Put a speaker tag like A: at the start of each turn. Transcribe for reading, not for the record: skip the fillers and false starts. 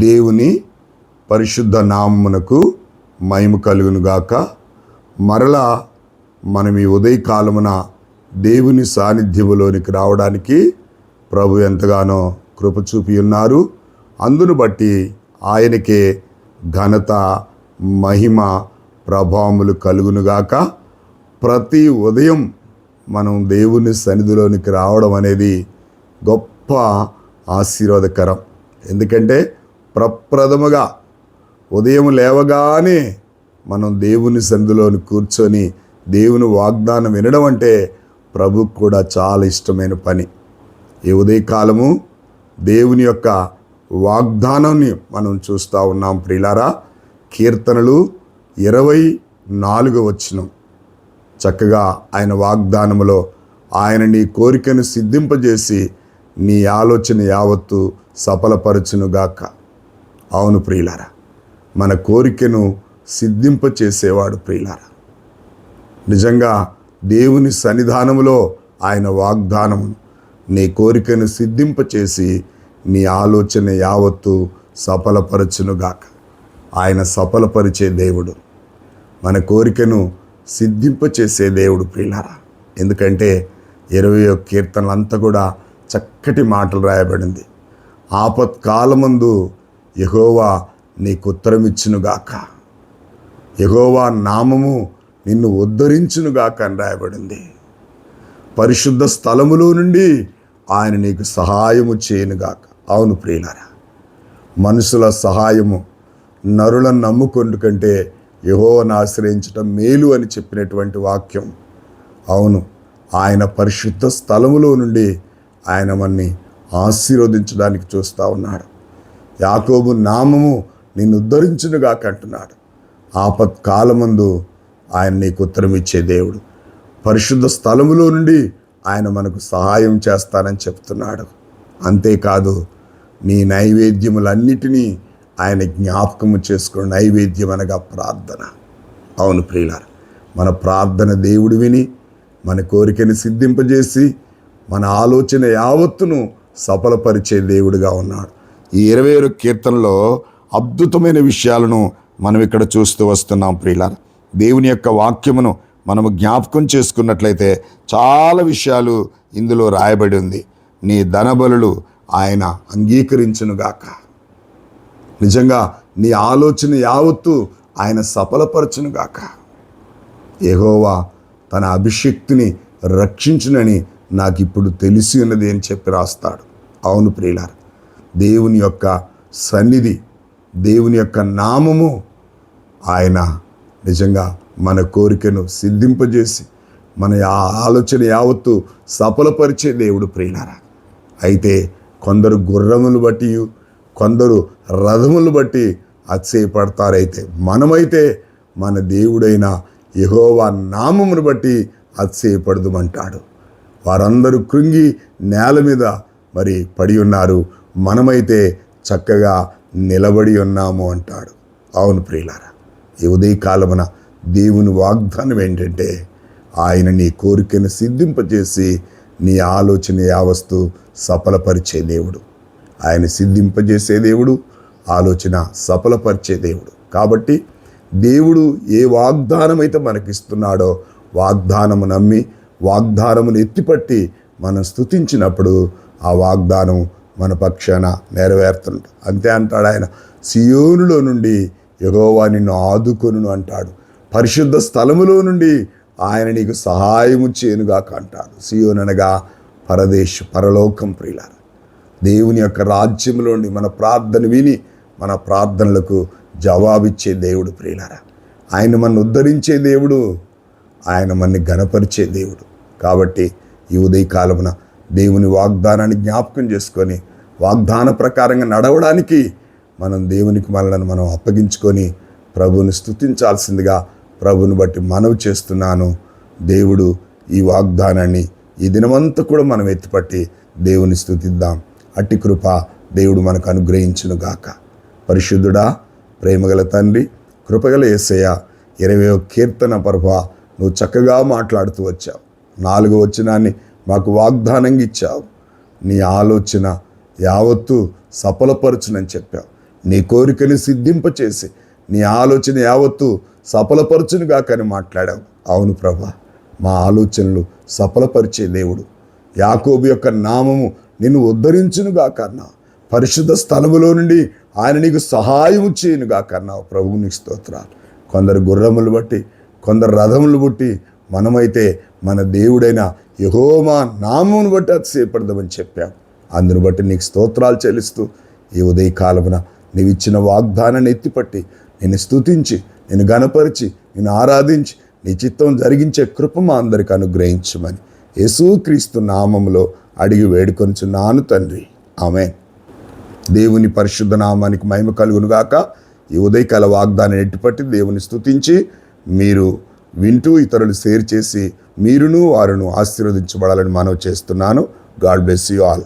A: దేవుని పరిశుద్ధ నామమునకు మహిమ కలుగునుగాక. మరలా మనం ఈ ఉదయకాలమున దేవుని సాన్నిధ్యములోనికి రావడానికి ప్రభు ఎంతగానో కృప చూపి ఉన్నారు. అందును బట్టి ఆయనకే ఘనత, మహిమ, ప్రభావములు కలుగునుగాక. ప్రతి ఉదయం మనం దేవుని సన్నిధిలోనికి రావడం అనేది గొప్ప ఆశీర్వాదకరం. ఎందుకంటే ప్రప్రథముగా ఉదయం లేవగానే మనం దేవుని సన్నిధిలోని కూర్చొని దేవుని వాగ్దానం వినడం అంటే ప్రభుకు కూడా చాలా ఇష్టమైన పని. ఈ ఉదయకాలము దేవుని యొక్క వాగ్దానాన్ని మనం చూస్తూ ఉన్నాం ప్రియులారా. కీర్తనలు 24వ వచనం చక్కగా ఆయన వాగ్దానములో ఆయన నీ కోరికను సిద్ధింపజేసి నీ ఆలోచన యావత్తు సఫలపరచునుగాక. అవును ప్రియులారా, మన కోరికను సిద్ధింపచేసేవాడు ప్రియులారా. నిజంగా దేవుని సన్నిధానములో ఆయన వాగ్దానము నీ కోరికను సిద్ధింపచేసి నీ ఆలోచన యావత్తు సఫలపరచునుగాక. ఆయన సఫలపరిచే దేవుడు, మన కోరికను సిద్ధింపచేసే దేవుడు ప్రియులారా. ఎందుకంటే 20వ కీర్తనలంతా కూడా చక్కటి మాటలు రాయబడింది. ఆపత్కాలమందు యెహోవా నీకు ఉత్తరమిచ్చునుగాక, యెహోవా నామము నిన్ను ఉద్ధరించునుగాక అని రాయబడింది. పరిశుద్ధ స్థలములో నుండి ఆయన నీకు సహాయము చేయనుగాక. అవును ప్రియులారా, మనుషుల సహాయము నరులను నమ్ముకొండు కంటే యెహోవాను ఆశ్రయించటం మేలు అని చెప్పినటువంటి వాక్యం. అవును, ఆయన పరిశుద్ధ స్థలములో నుండి ఆయన మనని ఆశీర్వదించడానికి చూస్తూ ఉన్నాడు. యాకోబు నామము నిన్ను ఉద్ధరించునుగాక అంటున్నాడు. ఆపత్కాలమందు ఆయన నీకు ఉత్తరం ఇచ్చే దేవుడు. పరిశుద్ధ స్థలములో నుండి ఆయన మనకు సహాయం చేస్తానని చెప్తున్నాడు. అంతేకాదు, నీ నైవేద్యములన్నిటినీ ఆయన జ్ఞాపకము చేసుకుని, నైవేద్యం అనగా ప్రార్థన. అవును ప్రియులారా, మన ప్రార్థన దేవుడు విని మన కోరికని సిద్ధింపజేసి మన ఆలోచన యావత్తును సఫలపరిచే దేవుడిగా ఉన్నాడు. ఈ 20వ కీర్తనలో అద్భుతమైన విషయాలను మనం ఇక్కడ చూస్తూ వస్తున్నాం ప్రియులారా. దేవుని యొక్క వాక్యమును మనము జ్ఞాపకం చేసుకున్నట్లయితే చాలా విషయాలు ఇందులో రాయబడి ఉంది. నీ ధనబలులు ఆయన అంగీకరించునుగాక. నిజంగా నీ ఆలోచన యావత్తు ఆయన సఫలపరచునుగాక. యెహోవా తన అభిషేక్తుని రక్షించునని నాకు ఇప్పుడు తెలిసి ఉన్నది అని చెప్పి రాస్తాడు. అవును ప్రియులారా, దేవుని యొక్క సన్నిధి, దేవుని యొక్క నామము ఆయన నిజంగా మన కోరికను సిద్ధింపజేసి మన ఆలోచన యావత్తు సఫలపరిచే దేవుడు ప్రియులారా. అయితే కొందరు గుర్రములు బట్టి, కొందరు రథములు బట్టి అతిశయపడతారైతే మనమైతే మన దేవుడైన యెహోవా నామమును బట్టి అతిశయపడదుమంటాడు. వారందరూ కృంగి నేల మీద మరి పడి ఉన్నారు, మనమైతే చక్కగా నిలబడి ఉన్నాము అంటాడు. అవును ప్రియులారా, ఈ ఉదయకాలమున దేవుని వాగ్దానం ఏంటంటే ఆయన నీ కోరికను సిద్ధింపజేసి నీ ఆలోచన యావత్తు సఫలపరిచే దేవుడు. ఆయన సిద్ధింపజేసే దేవుడు, ఆలోచన సఫలపరిచే దేవుడు. కాబట్టి దేవుడు ఏ వాగ్దానం అయితే మనకిస్తున్నాడో వాగ్దానము నమ్మి వాగ్దానమును ఎత్తిపట్టి మనం స్తుతించినప్పుడు ఆ వాగ్దానం మన పక్షాన నెరవేరుతుంది. అంతే అంటాడు ఆయన, సియోనులో నుండి యెహోవా నిన్ను ఆదుకొనును అంటాడు. పరిశుద్ధ స్థలములో నుండి ఆయన నీకు సహాయము చేయనుగాక అంటాడు. సియోను అనగా పరలోకం ప్రియులారా. దేవుని యొక్క రాజ్యంలోని మన ప్రార్థన విని మన ప్రార్థనలకు జవాబిచ్చే దేవుడు ప్రియులారా. ఆయన మనను ఉద్ధరించే దేవుడు, ఆయన మనని ఘనపరిచే దేవుడు. కాబట్టి ఈ ఉదయకాలమున దేవుని వాగ్దానాన్ని జ్ఞాపకం చేసుకొని వాగ్దాన ప్రకారంగా నడవడానికి మనం దేవునికి మనలను మనం అప్పగించుకొని ప్రభువుని స్తుతించాల్సిందిగా ప్రభువుని బట్టి మనవి చేస్తున్నాను. దేవుడు ఈ వాగ్దానాన్ని ఈ దినమంతా కూడా మనం ఎత్తిపట్టి దేవుని స్తుతిద్దాం. అట్టి కృప దేవుడు మనకు అనుగ్రహించునుగాక. పరిశుద్ధుడా, ప్రేమగల తండ్రి, కృపగల యేసయ్య, 20వ కీర్తన ప్రభా నువ్వు చక్కగా మాట్లాడుతూ వచ్చావు. 4వ వచనాన్ని మాకు వాగ్దానంగా ఇచ్చావు. నీ ఆలోచన యావత్తు సఫలపరచునని చెప్పావు. నీ కోరికని సిద్ధింపచేసి నీ ఆలోచన యావత్తు సఫలపరచునుగా కానీ మాట్లాడావు. అవును ప్రభా, మా ఆలోచనలు సఫలపరిచే దేవుడు. యాకోబు యొక్క నామము నిన్ను ఉద్ధరించునుగా కన్నా, పరిశుద్ధ స్థలములో నుండి ఆయన నీకు సహాయము చేయనుగా కన్నావు. ప్రభువు నీకు స్తోత్రాలు. కొందరు గుర్రములు బట్టి, కొందరు రథములు బట్టి, మనమైతే మన దేవుడైన యెహోవా నామమును బట్టి అతిశయపడదామని చెప్పావు. అందును బట్టి నీకు స్తోత్రాలు చెల్లిస్తూ ఈ ఉదయకాలమున నీవు ఇచ్చిన వాగ్దానాన్ని ఎత్తిపట్టి నిన్ను స్తుతించి, నిన్ను గణపరిచి, నిన్ను ఆరాధించి నీ చిత్తం జరిగించే కృప మా అందరికి అనుగ్రహించమని యేసుక్రీస్తు నామములో అడిగి వేడుకొనుచున్నాను తండ్రి. ఆమేన్. దేవుని పరిశుద్ధ నామానికి మహిమ కలుగునుగాక. ఈ ఉదయకాల వాగ్దానం ఎట్టిపట్టి దేవుని స్తుతించి మీరు వింటూ ఇతరులు షేర్ చేసి మీరును వారును ఆశీర్వదించబడాలని మనవి చేస్తున్నాను. God bless you all.